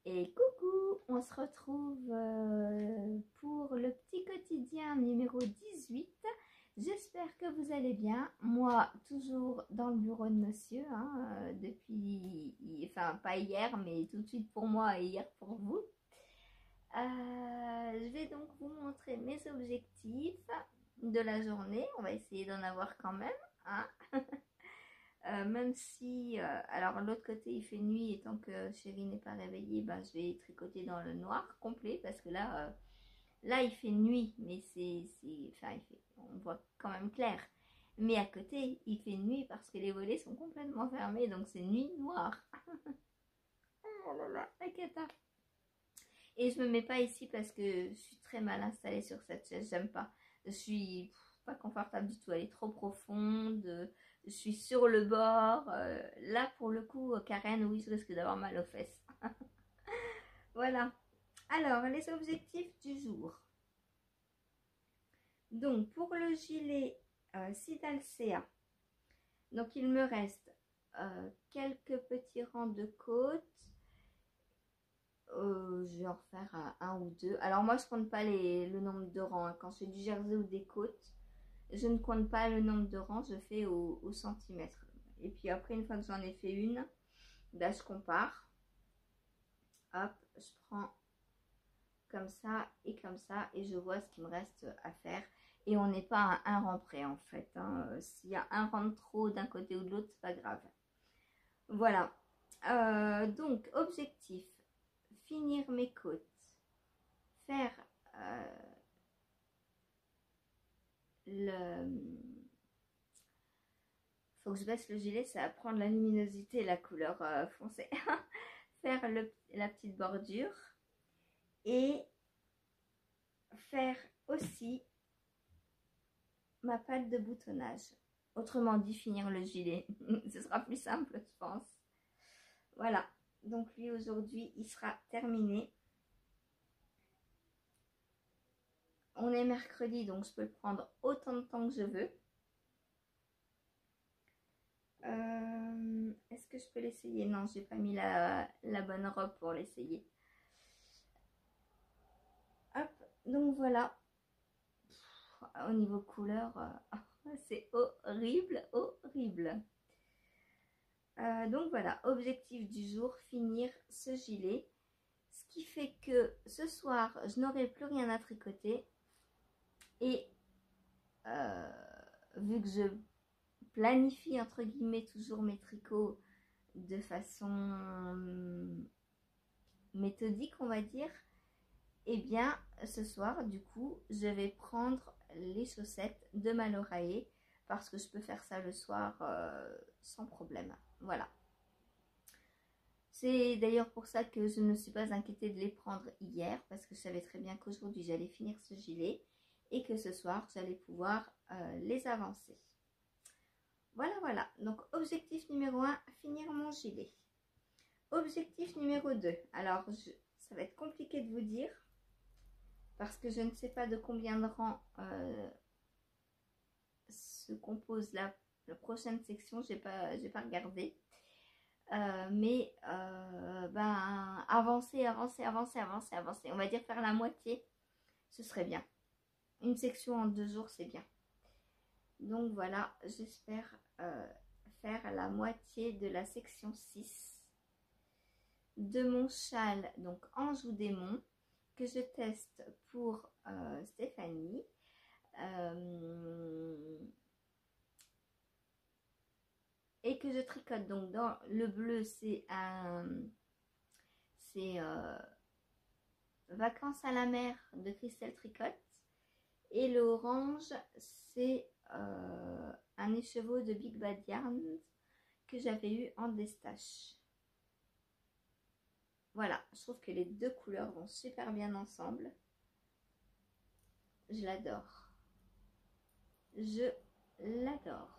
Et coucou, on se retrouve pour le petit quotidien numéro 18. J'espère que vous allez bien. Moi, toujours dans le bureau de monsieur, hein, depuis, enfin pas hier, mais tout de suite pour moi et hier pour vous. Je vais donc vous montrer mes objectifs de la journée. On va essayer d'en avoir quand même, hein. Même si, alors l'autre côté il fait nuit et tant que chérie n'est pas réveillée, ben, je vais tricoter dans le noir complet parce que là il fait nuit, mais enfin, on voit quand même clair. Mais à côté il fait nuit parce que les volets sont complètement fermés, donc c'est nuit noire. Oh là là, la cata. Et je me mets pas ici parce que je suis très mal installée sur cette chaise, j'aime pas. Je suis pas confortable du tout, elle est trop profonde, je suis sur le bord. Là pour le coup, Karen, oui, je risque d'avoir mal aux fesses. Voilà. Alors, les objectifs du jour. Donc, pour le gilet Sidalcea, donc il me reste quelques petits rangs de côtes. Je vais en refaire un ou deux. Alors moi, je compte pas le nombre de rangs, hein. Quand je fais du jersey ou des côtes, je ne compte pas le nombre de rangs, je fais au centimètre. Et puis après, une fois que j'en ai fait une, là, je compare. Hop, je prends comme ça et je vois ce qu'il me reste à faire. Et on n'est pas à un rang près en fait, hein. S'il y a un rang de trop d'un côté ou de l'autre, c'est pas grave. Voilà. Donc, objectif, finir mes côtes, faire faut que je baisse le gilet, ça va prendre la luminosité et la couleur foncée. Faire la petite bordure et faire aussi ma patte de boutonnage. Autrement dit, finir le gilet. Ce sera plus simple, je pense. Voilà. Donc lui, aujourd'hui, il sera terminé. On est mercredi, donc je peux le prendre autant de temps que je veux. Est-ce que je peux l'essayer? Non, j'ai pas mis la bonne robe pour l'essayer. Hop, donc voilà. Au niveau couleur, c'est horrible, horrible. Donc voilà, objectif du jour, finir ce gilet. Ce qui fait que ce soir, je n'aurai plus rien à tricoter. Et vu que je planifie entre guillemets toujours mes tricots de façon méthodique, on va dire, et bien ce soir du coup je vais prendre les chaussettes de Malorae parce que je peux faire ça le soir sans problème. Voilà, c'est d'ailleurs pour ça que je ne me suis pas inquiétée de les prendre hier, parce que je savais très bien qu'aujourd'hui j'allais finir ce gilet et que ce soir j'allais pouvoir les avancer. Voilà, donc objectif numéro 1, finir mon gilet. Objectif numéro 2, alors ça va être compliqué de vous dire parce que je ne sais pas de combien de rangs se compose la prochaine section, j'ai pas regardé. Mais ben, avancer. On va dire faire la moitié, ce serait bien. Une section en 2 jours, c'est bien. Donc voilà, j'espère faire la moitié de la section 6 de mon châle, donc Anjou Démon, que je teste pour Stéphanie. Et que je tricote. Donc dans le bleu, c'est Vacances à la mer de Christelle Tricotte. Et le orange, c'est un écheveau de Big Bad Yarns que j'avais eu en destache. Voilà, je trouve que les deux couleurs vont super bien ensemble. Je l'adore. Je l'adore.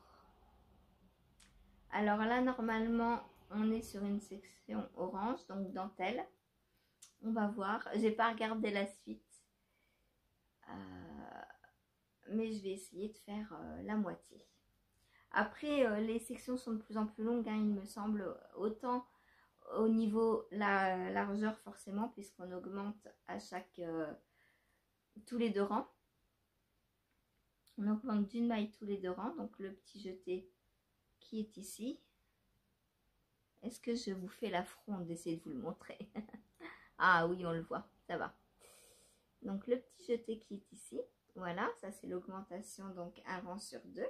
Alors là, normalement, on est sur une section orange, donc dentelle. On va voir. J'ai pas regardé la suite. Mais je vais essayer de faire la moitié. Après, les sections sont de plus en plus longues, hein, il me semble. Autant au niveau la largeur forcément, puisqu'on augmente à chaque tous les 2 rangs. On augmente d'une maille tous les 2 rangs. Donc le petit jeté qui est ici. Est-ce que je vous fais l'affront d'essayer de vous le montrer? Ah oui, on le voit, ça va. Donc le petit jeté qui est ici. Voilà, ça c'est l'augmentation, donc un rang sur 2.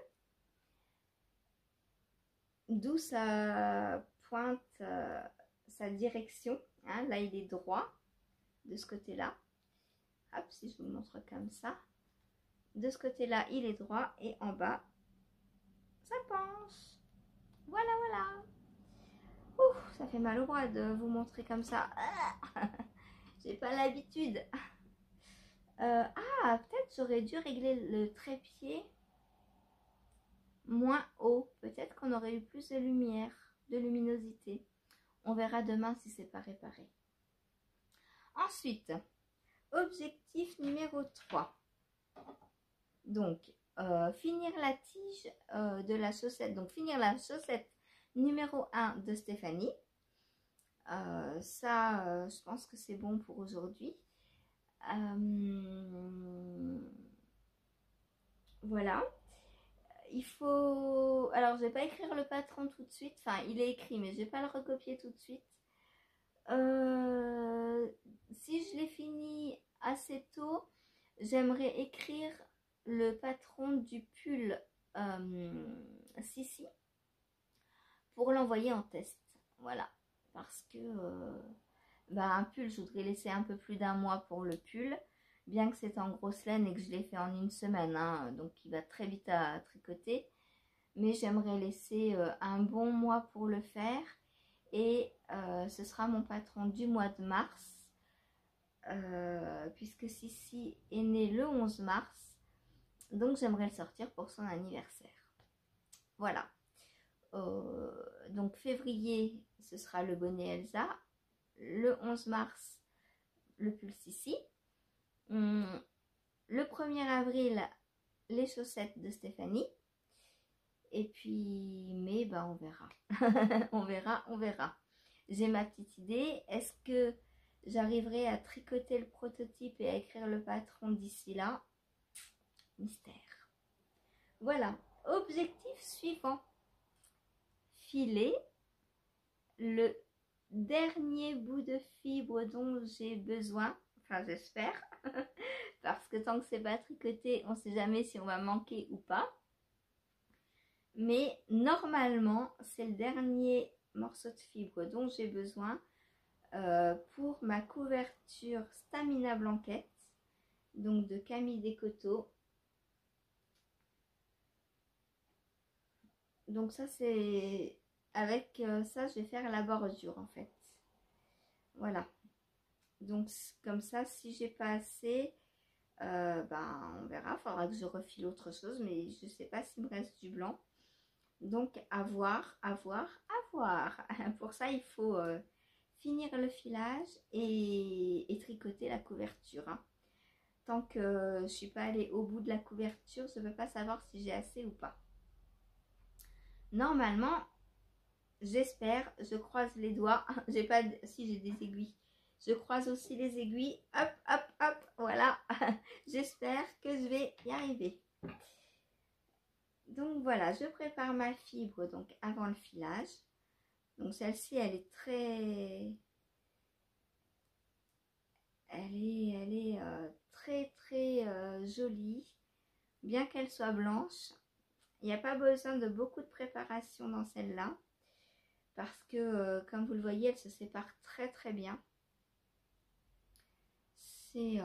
D'où ça pointe sa direction. Hein, là, il est droit de ce côté-là. Hop, si je vous le montre comme ça. De ce côté-là, il est droit et en bas, ça penche. Voilà, voilà. Ouf, ça fait mal au bras de vous montrer comme ça. J'ai pas l'habitude. Peut-être j'aurais dû régler le trépied moins haut. Peut-être qu'on aurait eu plus de lumière, de luminosité. On verra demain si c'est pas réparé. Ensuite, objectif numéro 3. Donc, finir la tige de la chaussette. Donc, finir la chaussette numéro 1 de Stéphanie. Je pense que c'est bon pour aujourd'hui. Voilà. Il faut... Alors, je vais pas écrire le patron tout de suite. Enfin, il est écrit, mais je vais pas le recopier tout de suite. Si je l'ai fini assez tôt, j'aimerais écrire le patron du pull Sissi pour l'envoyer en test. Voilà. Parce que un pull, je voudrais laisser un peu plus d'1 mois pour le pull. Bien que c'est en grosse laine et que je l'ai fait en 1 semaine. Hein, donc, il va très vite à tricoter. Mais j'aimerais laisser un bon mois pour le faire. Et ce sera mon patron du mois de mars. Puisque Sissi est née le 11 mars. Donc, j'aimerais le sortir pour son anniversaire. Voilà. Donc, février, ce sera le bonnet Elsa. Le 11 mars, le pull Sissi. Le 1er avril, les chaussettes de Stéphanie. Et puis, mai, on verra. on verra. J'ai ma petite idée. Est-ce que j'arriverai à tricoter le prototype et à écrire le patron d'ici là? Mystère. Voilà. Objectif suivant. Filer le dernier bout de fibre dont j'ai besoin. Enfin, j'espère. Parce que tant que c'est pas tricoté, on ne sait jamais si on va manquer ou pas. Mais normalement, c'est le dernier morceau de fibre dont j'ai besoin pour ma couverture Stamina Blanquette. Donc de Camille Descoteaux. Donc ça c'est... Avec ça, je vais faire la bordure en fait. Voilà. Donc comme ça, si j'ai pas assez, on verra. Il faudra que je refile autre chose, mais je sais pas s'il me reste du blanc. Donc à voir, à voir, à voir. Pour ça, il faut finir le filage et tricoter la couverture. Hein. Tant que je ne suis pas allée au bout de la couverture, je ne peux pas savoir si j'ai assez ou pas. Normalement, j'espère, je croise les doigts. J'ai pas, si j'ai des aiguilles. Je croise aussi les aiguilles. Hop, hop, hop, voilà. J'espère que je vais y arriver. Donc voilà, je prépare ma fibre donc avant le filage. Donc celle-ci, elle est très... Elle est très jolie. Bien qu'elle soit blanche, il n'y a pas besoin de beaucoup de préparation dans celle-là. Parce que, comme vous le voyez, elle se sépare très bien. C'est...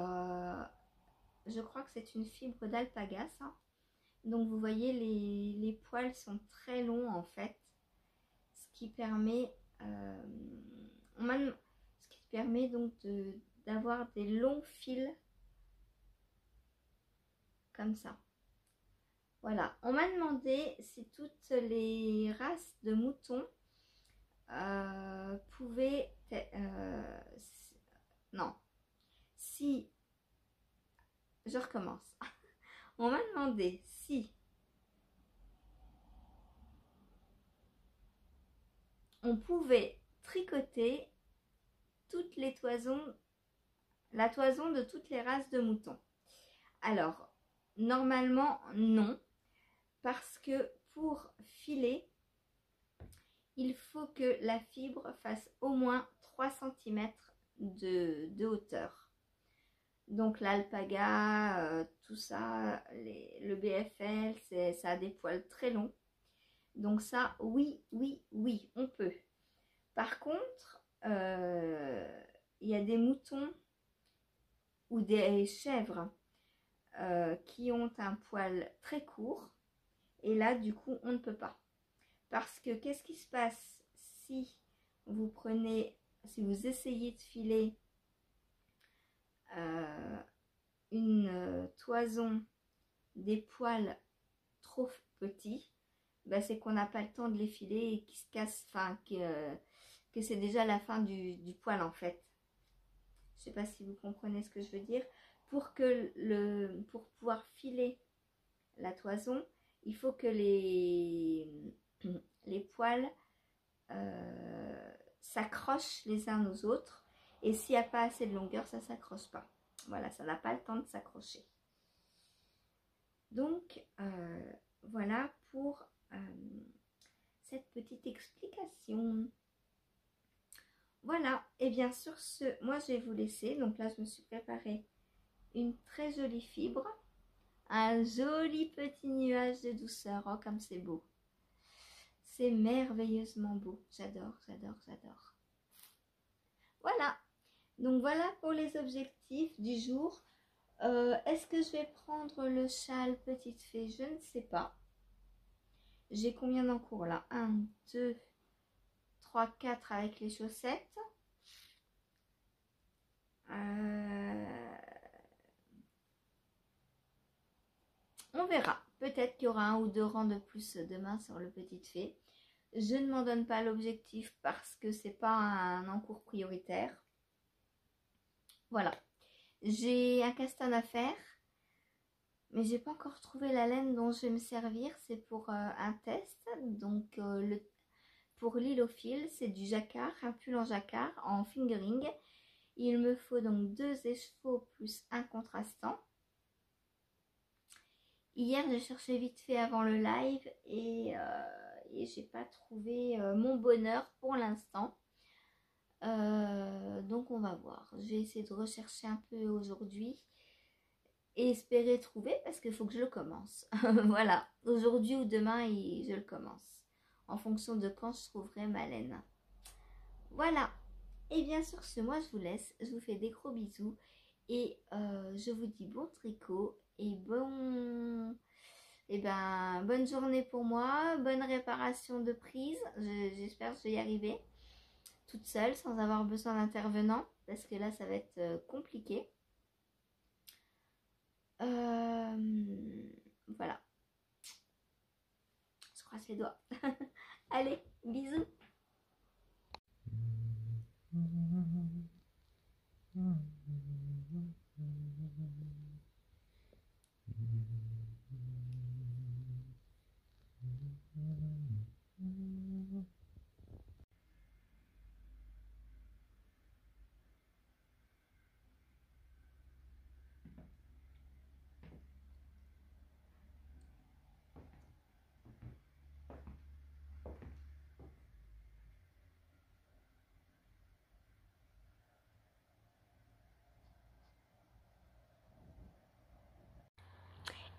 je crois que c'est une fibre d'alpaga, ça. Donc vous voyez, les poils sont très longs en fait. Ce qui permet... donc d'avoir des longs fils comme ça. Voilà, on m'a demandé si toutes les races de moutons pouvaient... non, si... Je recommence. On m'a demandé si on pouvait tricoter toutes les toisons, la toison de toutes les races de moutons. Alors, normalement, non, parce que pour filer, il faut que la fibre fasse au moins 3 cm de hauteur. Donc l'alpaga, tout ça, le BFL, ça a des poils très longs. Donc ça, oui, on peut. Par contre, il y a des moutons ou des chèvres qui ont un poil très court. Et là, du coup, on ne peut pas. Parce que qu'est-ce qui se passe si vous essayez de filer une toison des poils trop petits, ben c'est qu'on n'a pas le temps de les filer et qu'ils se cassent, enfin que c'est déjà la fin du poil en fait. Je sais pas si vous comprenez ce que je veux dire. Pour pouvoir filer la toison, il faut que les poils s'accrochent les uns aux autres, et s'il n'y a pas assez de longueur, ça ne s'accroche pas. Voilà, ça n'a pas le temps de s'accrocher. Donc voilà pour cette petite explication. Voilà, et bien sur ce, moi je vais vous laisser. Donc là je me suis préparé une très jolie fibre, un joli petit nuage de douceur. Oh comme c'est beau, c'est merveilleusement beau, j'adore. Voilà, donc voilà pour les objectifs du jour. Est-ce que je vais prendre le châle petite fée? Je ne sais pas. J'ai combien d'encours là? 1, 2, 3, 4 avec les chaussettes. On verra. Peut-être qu'il y aura 1 ou 2 rangs de plus demain sur le petite fée. Je ne m'en donne pas l'objectif parce que c'est pas un encours prioritaire. Voilà. J'ai un casse-tête à faire, mais j'ai pas encore trouvé la laine dont je vais me servir. C'est pour un test. Donc pour l'île au fil, c'est du jacquard, un pull en jacquard en fingering. Il me faut donc 2 écheveaux plus un contrastant. Hier, j'ai cherché vite fait avant le live et j'ai pas trouvé mon bonheur pour l'instant. Donc on va voir. Je vais essayer de rechercher un peu aujourd'hui et espérer trouver parce qu'il faut que je le commence. Voilà, aujourd'hui ou demain, je le commence en fonction de quand je trouverai ma laine. Voilà. Et bien sur ce, moi je vous laisse. Je vous fais des gros bisous et je vous dis bon tricot et bonne journée pour moi, bonne réparation de prise. J'espère que je vais y arriver toute seule sans avoir besoin d'intervenant parce que là ça va être compliqué. Voilà, je croise les doigts. Allez, bisous.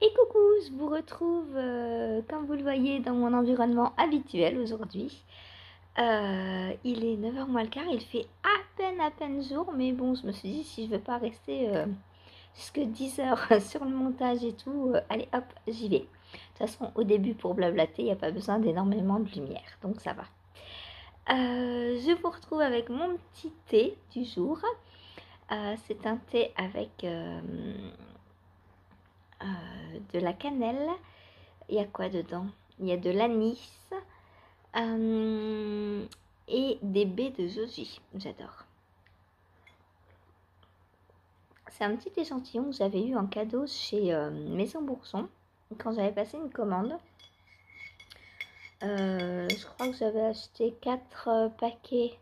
Et coucou, je vous retrouve comme vous le voyez dans mon environnement habituel aujourd'hui. Il est 9h moins le quart, il fait à peine jour, mais bon, je me suis dit si je veux pas rester jusque 10h sur le montage et tout, allez hop, j'y vais. De toute façon, au début pour blablater, il n'y a pas besoin d'énormément de lumière, donc ça va. Je vous retrouve avec mon petit thé du jour. C'est un thé avec de la cannelle. Il y a quoi dedans? Il y a de l'anis et des baies de goji. J'adore. C'est un petit échantillon que j'avais eu en cadeau chez Maison Bourson quand j'avais passé une commande. Je crois que j'avais acheté 4 paquets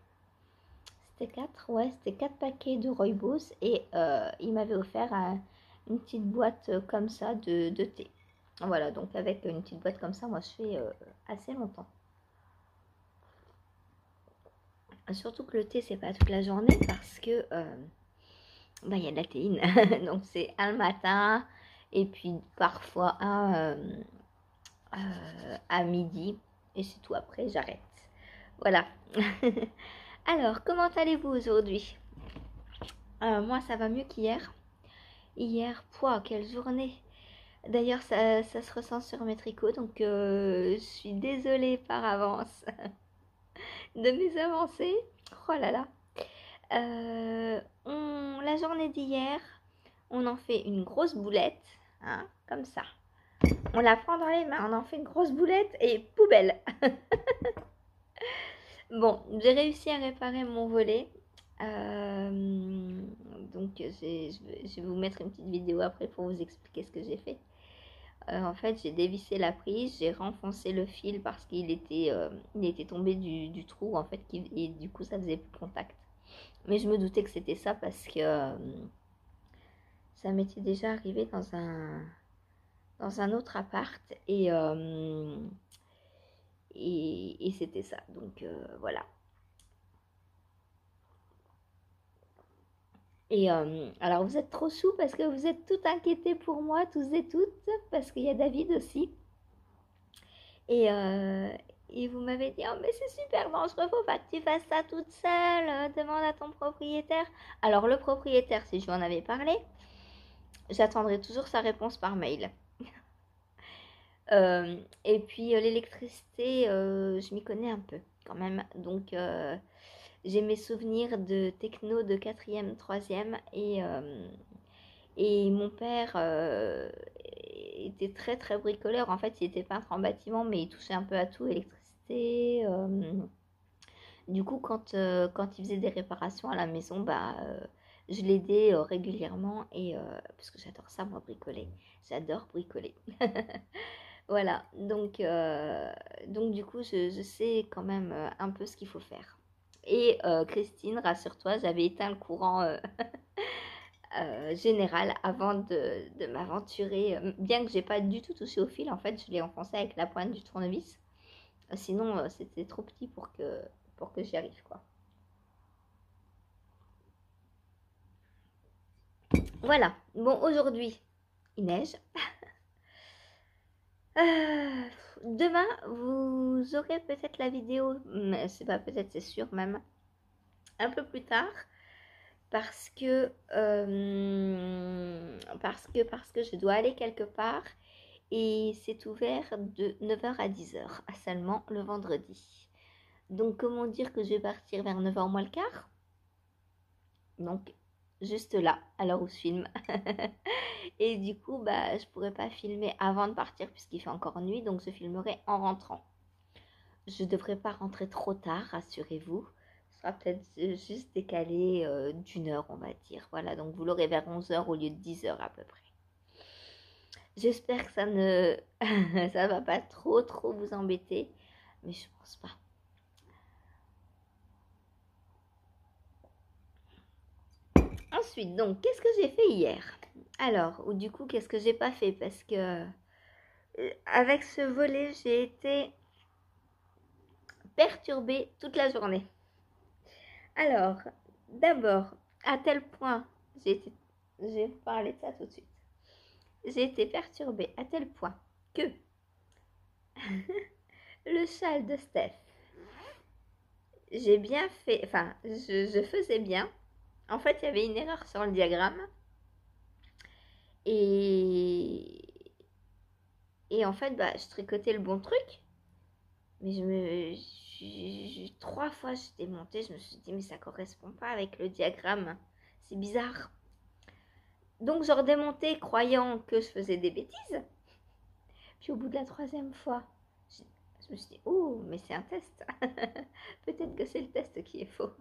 c'était 4, ouais, c'était 4 paquets de rooibos et il m'avait offert une petite boîte comme ça de thé. Voilà, donc avec une petite boîte comme ça, moi je fais assez longtemps. Surtout que le thé, c'est pas toute la journée parce que bah, y a de la théine. Donc c'est un le matin et puis parfois un à midi. Et c'est tout, après j'arrête. Voilà. Alors, comment allez-vous aujourd'hui? Moi, ça va mieux qu'hier. Hier, quelle journée! D'ailleurs, ça se ressent sur mes tricots, donc je suis désolée par avance de mes avancées. Oh là là! La journée d'hier, on en fait une grosse boulette, hein, comme ça. On la prend dans les mains, on en fait une grosse boulette et poubelle. Bon, j'ai réussi à réparer mon volet. Donc, je vais vous mettre une petite vidéo après pour vous expliquer ce que j'ai fait. En fait, j'ai dévissé la prise, j'ai renfoncé le fil parce qu'il était tombé du trou, en fait, et du coup, ça faisait plus contact. Mais je me doutais que c'était ça parce que ça m'était déjà arrivé dans un autre appart et c'était ça. Donc, voilà. Et alors, vous êtes trop chou parce que vous êtes toutes inquiétées pour moi, tous et toutes, parce qu'il y a David aussi. Et, vous m'avez dit, oh, mais c'est super dangereux, faut pas que tu fasses ça toute seule, demande à ton propriétaire. Alors, le propriétaire, si je lui en avais parlé, j'attendrai toujours sa réponse par mail. Et puis, l'électricité, je m'y connais un peu quand même. Donc, j'ai mes souvenirs de techno de 4e, 3e et mon père était très très bricoleur. En fait, il était peintre en bâtiment, mais il touchait un peu à tout, électricité. Du coup, quand il faisait des réparations à la maison, bah, je l'aidais régulièrement et parce que j'adore ça, moi, bricoler. J'adore bricoler. Voilà, donc du coup, je sais quand même un peu ce qu'il faut faire. Et Christine, rassure-toi, j'avais éteint le courant général avant de m'aventurer. Bien que j'ai pas du tout touché au fil, en fait, je l'ai enfoncé avec la pointe du tournevis. Sinon, c'était trop petit pour que j'y arrive, quoi. Voilà, bon, aujourd'hui, il neige. Demain, vous aurez peut-être la vidéo, mais c'est pas peut-être, c'est sûr même, un peu plus tard, parce que je dois aller quelque part et c'est ouvert de 9h à 10h seulement le vendredi. Donc comment dire que je vais partir vers 9h moins le quart? Donc juste là, à l'heure où je filme. Et du coup, bah, je pourrais pas filmer avant de partir puisqu'il fait encore nuit, donc je filmerai en rentrant. Je devrais pas rentrer trop tard, rassurez-vous. Ce sera peut-être juste décalé d'une heure, on va dire. Voilà, donc vous l'aurez vers 11h au lieu de 10h à peu près. J'espère que ça ne ça va pas trop vous embêter, mais je pense pas. Ensuite, donc, qu'est-ce que j'ai fait hier? Alors, ou du coup, qu'est-ce que j'ai pas fait? Parce que avec ce volet, j'ai été perturbée toute la journée. Alors, d'abord, à tel point, je vais vous parler de ça tout de suite. J'ai été perturbée à tel point que le châle de Steph, j'ai bien fait, enfin, je faisais bien. En fait, il y avait une erreur sur le diagramme. Et en fait, bah, je tricotais le bon truc. Mais 3 fois j'étais montée, je me suis dit, mais ça correspond pas avec le diagramme. C'est bizarre. Donc, je redémontais croyant que je faisais des bêtises. Puis, au bout de la 3e fois, je me suis dit, oh, mais c'est un test. Peut-être que c'est le test qui est faux.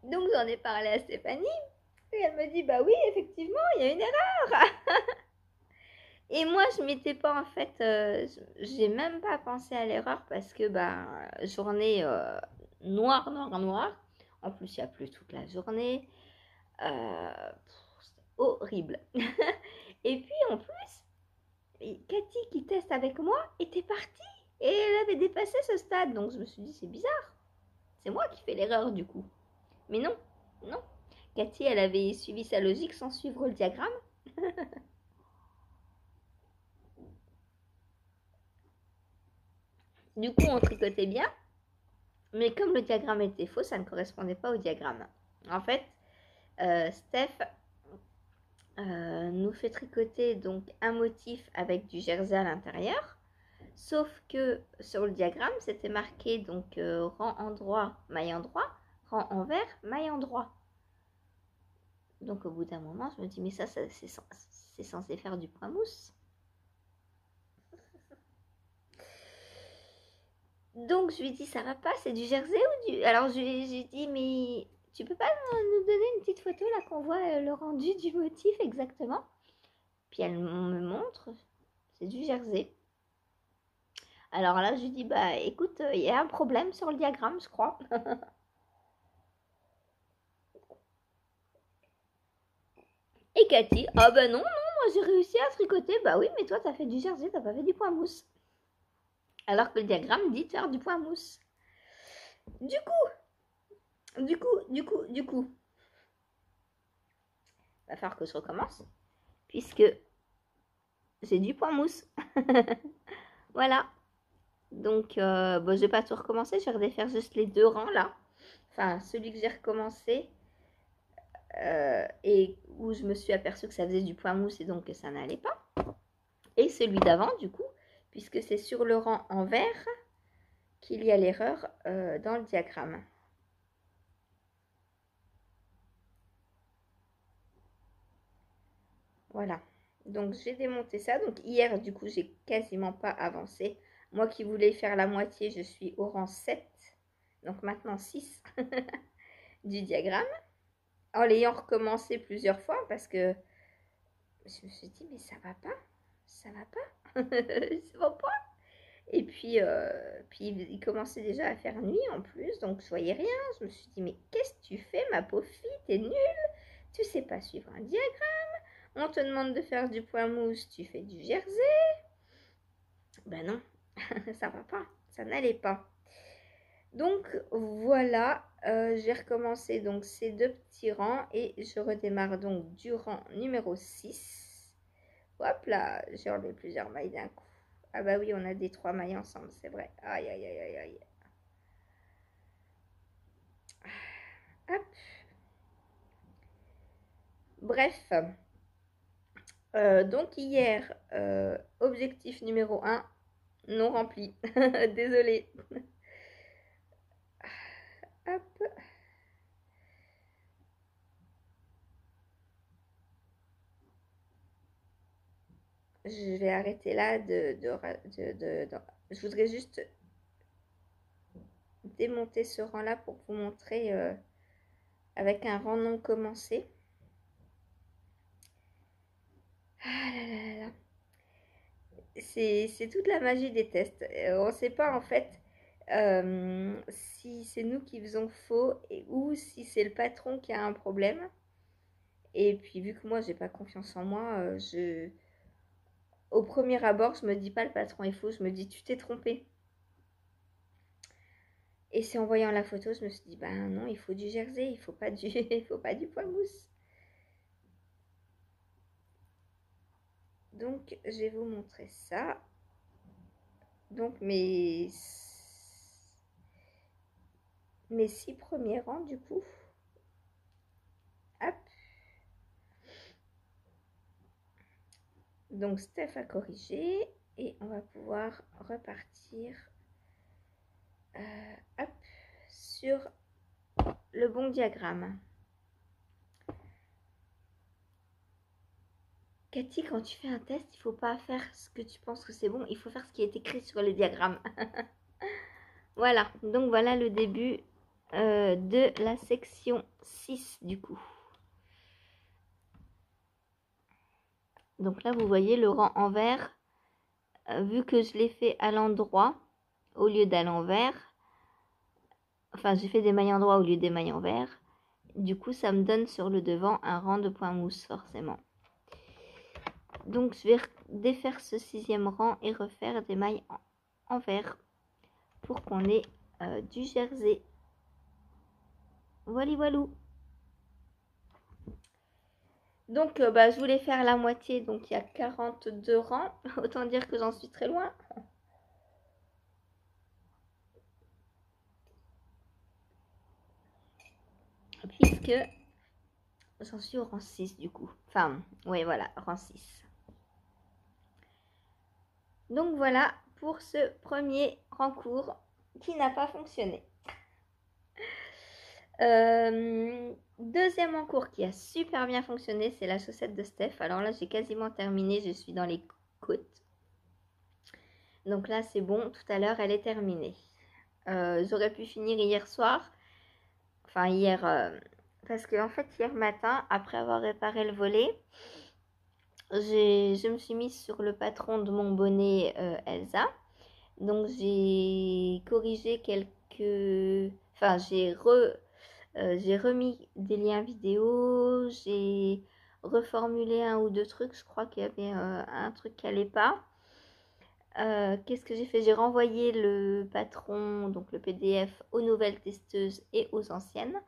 Donc, j'en ai parlé à Stéphanie. Et elle me dit, bah oui, effectivement, il y a une erreur. Et moi, je m'étais pas en fait, j'ai même pas pensé à l'erreur parce que journée noire, noire, noire. En plus, il y a plu toute la journée. C'était horrible. Et puis en plus, Cathy qui teste avec moi était partie et elle avait dépassé ce stade. Donc je me suis dit, c'est bizarre. C'est moi qui fais l'erreur du coup. Mais non, non. Cathy, elle avait suivi sa logique sans suivre le diagramme. Du coup, on tricotait bien. Mais comme le diagramme était faux, ça ne correspondait pas au diagramme. En fait, Steph nous fait tricoter donc un motif avec du jersey à l'intérieur. Sauf que sur le diagramme, c'était marqué donc rang endroit, maille endroit, rang envers, maille endroit. Donc au bout d'un moment, je me dis, mais ça c'est censé faire du point mousse. Donc je lui dis, ça va pas, c'est du jersey ou du... Alors j'ai dit, mais tu peux pas nous donner une petite photo là qu'on voit le rendu du motif exactement? Puis elle me montre, c'est du jersey. Alors là, je lui dis, bah écoute, il y a un problème sur le diagramme, je crois. Et Cathy, ah bah non, moi j'ai réussi à tricoter. Bah oui, mais toi t'as fait du jersey, t'as pas fait du point mousse. Alors que le diagramme dit de faire du point mousse. Du coup, va falloir que je recommence. Puisque j'ai du point mousse. Voilà. Donc, je vais pas tout recommencer. Je vais redéfaire juste les deux rangs là. Enfin, celui que j'ai recommencé. Et où je me suis aperçue que ça faisait du point mousse et donc que ça n'allait pas. Et celui d'avant, du coup, puisque c'est sur le rang envers qu'il y a l'erreur dans le diagramme. Voilà. Donc, j'ai démonté ça. Donc, hier, du coup, j'ai quasiment pas avancé. Moi qui voulais faire la moitié, je suis au rang 7. Donc, maintenant 6 du diagramme. En l'ayant recommencé plusieurs fois parce que je me suis dit, mais ça va pas. Ça va pas. Ça va pas. Et puis il commençait déjà à faire nuit en plus, donc je voyais rien. Je me suis dit, mais qu'est-ce que tu fais, ma pauvre fille? T'es nulle. Tu sais pas suivre un diagramme. On te demande de faire du point mousse, tu fais du jersey. Ben non, ça va pas. Ça n'allait pas. Donc voilà, j'ai recommencé donc ces deux petits rangs et je redémarre donc du rang numéro 6. Hop là, j'ai enlevé plusieurs mailles d'un coup. Ah bah oui, on a des 3 mailles ensemble, c'est vrai. Aïe, aïe, aïe, aïe, aïe. Hop. Bref. Donc hier, objectif numéro 1, non rempli. Désolée. Hop. Je vais arrêter là je voudrais juste démonter ce rang-là pour vous montrer avec un rang non commencé. Ah là là là. C'est toute la magie des tests. On ne sait pas en fait si c'est nous qui faisons faux ou si c'est le patron qui a un problème. Et puis vu que moi j'ai pas confiance en moi, au premier abord je me dis pas le patron est faux, je me dis tu t'es trompé. Et c'est en voyant la photo je me suis dit ben non il faut du jersey, il faut pas du, il faut pas du point mousse. Donc je vais vous montrer ça. Donc mes 6 premiers rangs du coup. Hop. Donc Steph a corrigé et on va pouvoir repartir hop, sur le bon diagramme. Cathy, quand tu fais un test, il ne faut pas faire ce que tu penses que c'est bon, il faut faire ce qui est écrit sur le diagramme. Voilà, donc voilà le début de la section 6 du coup. Donc là, vous voyez le rang envers, vu que je l'ai fait à l'endroit au lieu d'à l'envers. Enfin, j'ai fait des mailles endroits au lieu des mailles envers. Du coup, ça me donne sur le devant un rang de point mousse, forcément. Donc, je vais défaire ce 6e rang et refaire des mailles envers pour qu'on ait du jersey. Voilà, voilà. Donc, je voulais faire la moitié, donc il y a 42 rangs. Autant dire que j'en suis très loin. Puisque j'en suis au rang 6 du coup. Enfin, ouais, voilà, rang 6. Donc voilà pour ce premier rang court qui n'a pas fonctionné. Deuxième en cours qui a super bien fonctionné, c'est la chaussette de Steph. Alors là, j'ai quasiment terminé, je suis dans les côtes. Donc là, c'est bon, tout à l'heure, elle est terminée. J'aurais pu finir hier soir, enfin hier, parce que en fait, hier matin, après avoir réparé le volet, je me suis mise sur le patron de mon bonnet Elsa. Donc j'ai corrigé quelques... Enfin, j'ai remis des liens vidéo, j'ai reformulé un ou deux trucs. Je crois qu'il y avait un truc qui n'allait pas. Qu'est-ce que j'ai fait? J'ai renvoyé le patron, donc le PDF, aux nouvelles testeuses et aux anciennes.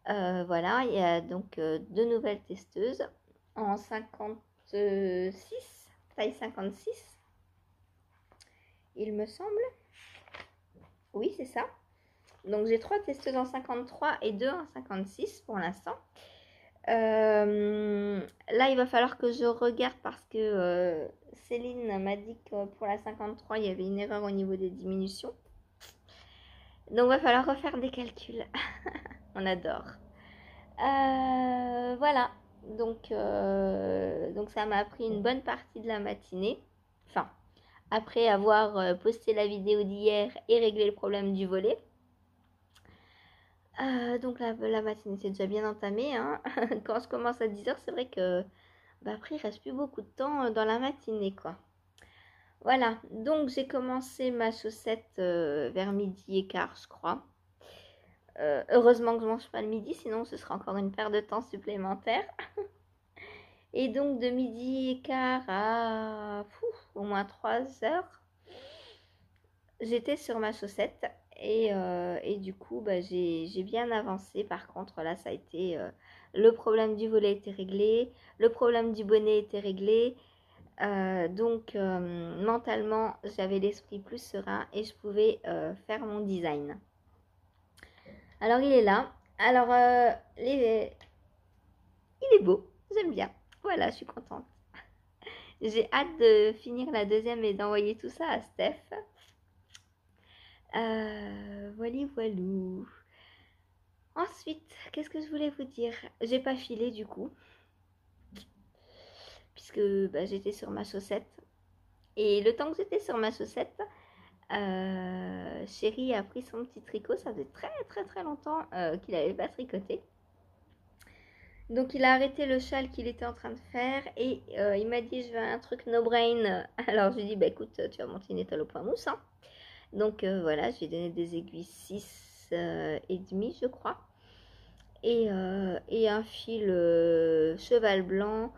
Voilà, il y a donc 2 nouvelles testeuses en 56, taille 56, il me semble. Oui, c'est ça. Donc j'ai 3 testeuses en 53 et 2 en 56 pour l'instant. Là, il va falloir que je regarde parce que Céline m'a dit que pour la 53, il y avait une erreur au niveau des diminutions. Donc il va falloir refaire des calculs. On adore. Voilà. Donc ça m'a pris une bonne partie de la matinée. Enfin, après avoir posté la vidéo d'hier et réglé le problème du volet. Donc la matinée c'est déjà bien entamée. Hein. Quand je commence à 10h, c'est vrai que après il reste plus beaucoup de temps dans la matinée quoi. Voilà, donc j'ai commencé ma chaussette vers midi et quart je crois. Heureusement que je mange pas le midi, sinon ce sera encore une perte de temps supplémentaire. Et donc de midi et quart à au moins 3 heures, j'étais sur ma chaussette. Et du coup, j'ai bien avancé. Par contre, là, ça a été... le problème du volet était réglé. Le problème du bonnet était réglé. Donc, mentalement, j'avais l'esprit plus serein et je pouvais faire mon design. Alors, il est là. Alors, il est beau. J'aime bien. Voilà, je suis contente. J'ai hâte de finir la deuxième et d'envoyer tout ça à Steph. Voilou. Ensuite, qu'est-ce que je voulais vous dire? J'ai pas filé du coup, puisque j'étais sur ma chaussette. Et le temps que j'étais sur ma chaussette, Chéri a pris son petit tricot. Ça faisait très longtemps qu'il n'avait pas tricoté. Donc il a arrêté le châle qu'il était en train de faire et il m'a dit je veux un truc no brain. Alors je lui ai dit écoute, tu vas monter une étale au point mousse. Hein. Donc voilà, je lui ai donné des aiguilles 6 et demi je crois. Et un fil cheval blanc.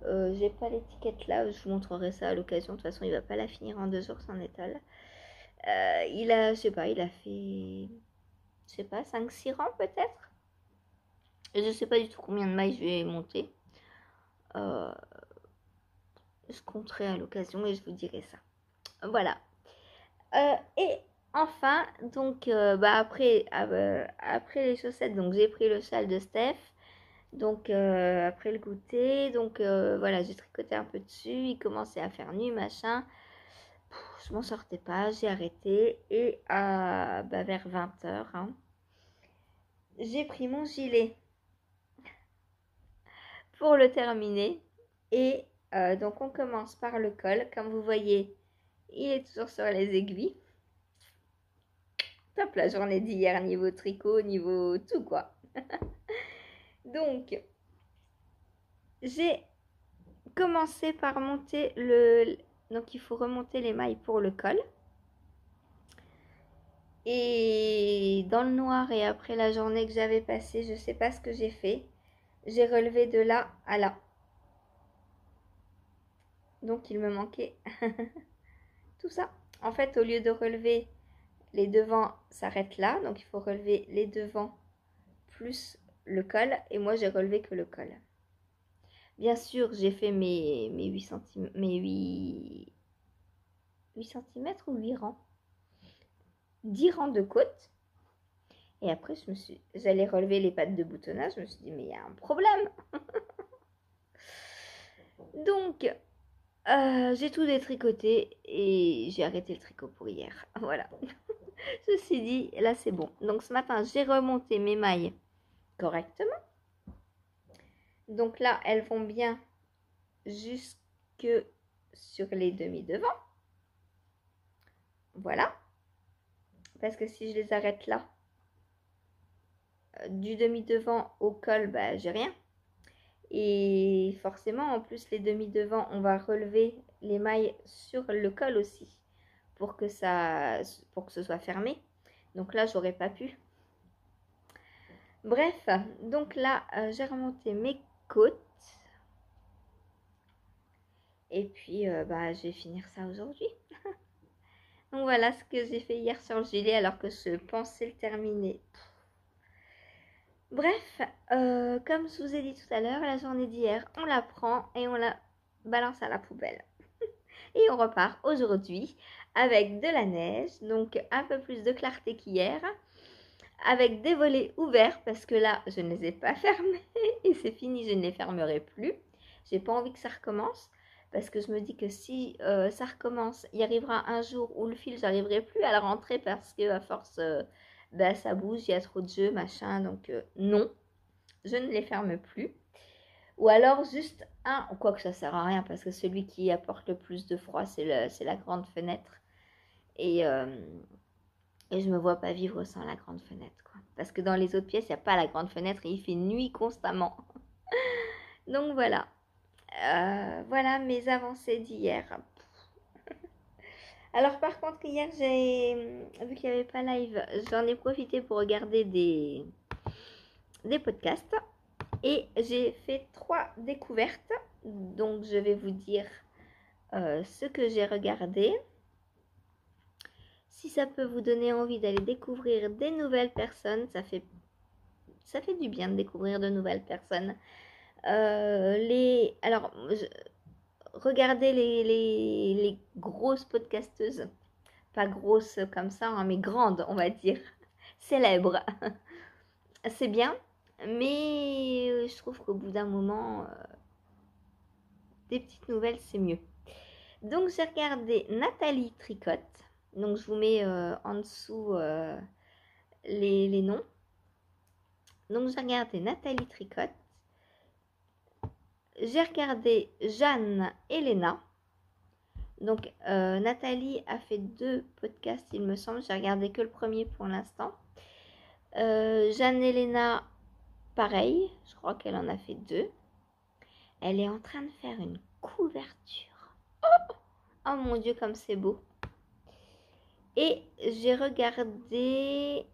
J'ai pas l'étiquette là, je vous montrerai ça à l'occasion. De toute façon, il va pas la finir en 2 jours son étale. Il a, je sais pas, il a fait, je sais pas, 5-6 rangs peut-être. Et je sais pas du tout combien de mailles je vais monter. Je compterai à l'occasion et je vous dirai ça. Voilà. Et enfin, donc après les chaussettes, donc j'ai pris le châle de Steph. Donc après le goûter, donc voilà, j'ai tricoté un peu dessus, il commençait à faire nuit, machin. Je m'en sortais pas, j'ai arrêté et vers 20h, hein, j'ai pris mon gilet pour le terminer. Et donc on commence par le col, comme vous voyez, il est toujours sur les aiguilles. Top la journée d'hier, niveau tricot, niveau tout quoi. Donc, j'ai commencer par monter donc il faut remonter les mailles pour le col. Et dans le noir et après la journée que j'avais passée, je sais pas ce que j'ai fait. J'ai relevé de là à là. Donc il me manquait tout ça. En fait, au lieu de relever les devants s'arrêtent là. Donc il faut relever les devants plus le col. Et moi, j'ai relevé que le col. Bien sûr, j'ai fait mes 8 cm, mes 8 cm ou 8 rangs. 10 rangs de côte. Et après, j'allais relever les pattes de boutonnage. Je me suis dit, mais il y a un problème. Donc, j'ai tout détricoté et j'ai arrêté le tricot pour hier. Voilà. Ceci dit, là, c'est bon. Donc, ce matin, j'ai remonté mes mailles correctement. Donc là, elles vont bien jusque sur les demi-devants. Voilà. Parce que si je les arrête là, du demi-devant au col, bah, j'ai rien. Et forcément, en plus, les demi-devants, on va relever les mailles sur le col aussi pour que ce soit fermé. Donc là, j'aurais pas pu. Bref, donc là, j'ai remonté mes côtes. Et puis, bah, je vais finir ça aujourd'hui. Donc voilà ce que j'ai fait hier sur le gilet alors que je pensais le terminer. Bref, comme je vous ai dit tout à l'heure, la journée d'hier, on la prend et on la balance à la poubelle. Et on repart aujourd'hui avec de la neige, donc un peu plus de clarté qu'hier, avec des volets ouverts parce que là, je ne les ai pas fermés et c'est fini, je ne les fermerai plus. J'ai pas envie que ça recommence parce que je me dis que si ça recommence, il arrivera un jour où le fil, j'arriverai plus à le rentrer parce que à force, bah, ça bouge, il y a trop de jeux, machin, donc non, je ne les ferme plus. Ou alors juste un, quoique ça sert à rien parce que celui qui apporte le plus de froid, c'est la grande fenêtre. Et je me vois pas vivre sans la grande fenêtre, quoi. Parce que dans les autres pièces, il n'y a pas la grande fenêtre et il fait nuit constamment. Donc voilà. Voilà mes avancées d'hier. Alors par contre, hier, vu qu'il n'y avait pas live, j'en ai profité pour regarder des podcasts. Et j'ai fait 3 découvertes. Donc je vais vous dire ce que j'ai regardé. Si ça peut vous donner envie d'aller découvrir des nouvelles personnes, ça fait du bien de découvrir de nouvelles personnes. Regardez les grosses podcasteuses. Pas grosses comme ça, hein, mais grandes, on va dire. Célèbres. C'est bien, mais je trouve qu'au bout d'un moment, des petites nouvelles, c'est mieux. Donc, j'ai regardé Nathalie Tricotte. Donc, je vous mets en dessous les noms. Donc, j'ai regardé Nathalie Tricotte. J'ai regardé Jeanne Elena. Donc, Nathalie a fait 2 podcasts, il me semble. J'ai regardé que le premier pour l'instant. Jeanne Elena, pareil. Je crois qu'elle en a fait 2. Elle est en train de faire une couverture. Oh mon Dieu, comme c'est beau. Et j'ai regardé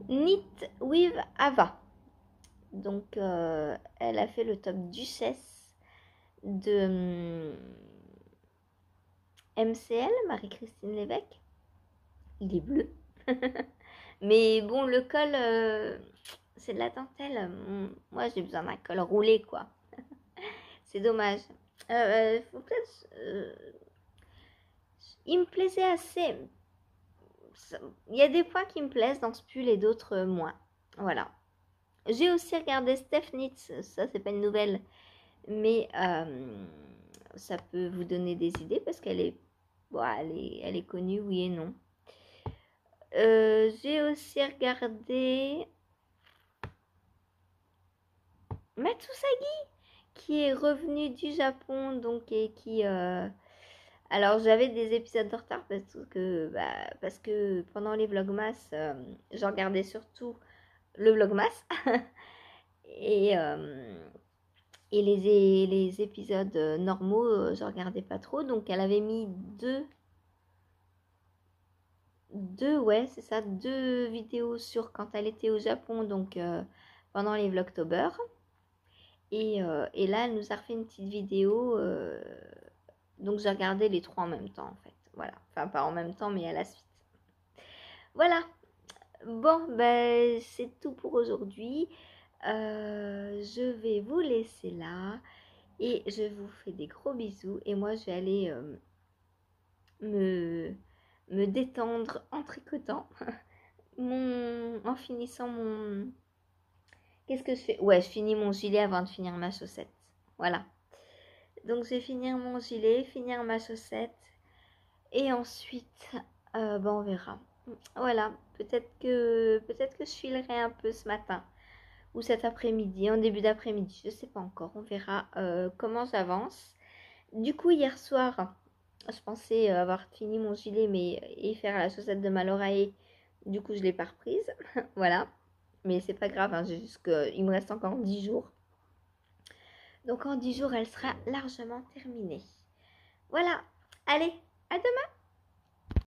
Knit with Ava. Donc, elle a fait le top duchesse de MCL, Marie-Christine Lévesque. Il est bleu. Mais bon, le col, c'est de la dentelle. Moi, j'ai besoin d'un col roulé, quoi. C'est dommage. Faut peut-être... il me plaisait assez. Il y a des points qui me plaisent dans ce pull et d'autres moins. Voilà. J'ai aussi regardé Steph Knits. Ça, c'est pas une nouvelle. Mais ça peut vous donner des idées parce qu'elle est... Bon, elle est connue, oui et non. J'ai aussi regardé Matsusagi qui est revenu du Japon donc et qui alors j'avais des épisodes de retard parce que pendant les vlogmas je regardais surtout le vlogmas Et les épisodes normaux, je regardais pas trop. Donc elle avait mis ouais, c'est ça, 2 vidéos sur quand elle était au Japon, donc pendant les Vlogtober. Et là, elle nous a refait une petite vidéo. Donc j'ai regardé les 3 en même temps, en fait. Voilà. Enfin, pas en même temps, mais à la suite. Voilà. Bon, ben, c'est tout pour aujourd'hui. Je vais vous laisser là. Et je vous fais des gros bisous. Et moi, je vais aller me détendre en tricotant. En finissant mon... Qu'est-ce que je fais? Ouais, je finis mon gilet avant de finir ma chaussette. Voilà. Donc, je vais finir mon gilet, finir ma chaussette. Et ensuite, ben, on verra. Voilà. Peut-être que je filerai un peu ce matin. Ou cet après-midi, en début d'après-midi. Je sais pas encore. On verra comment j'avance. Du coup, hier soir, je pensais avoir fini mon gilet et faire la chaussette de Malorae. Du coup, je l'ai pas reprise. Voilà. Mais c'est pas grave, hein, juste qu'il me reste encore 10 jours. Donc en 10 jours, elle sera largement terminée. Voilà. Allez, à demain!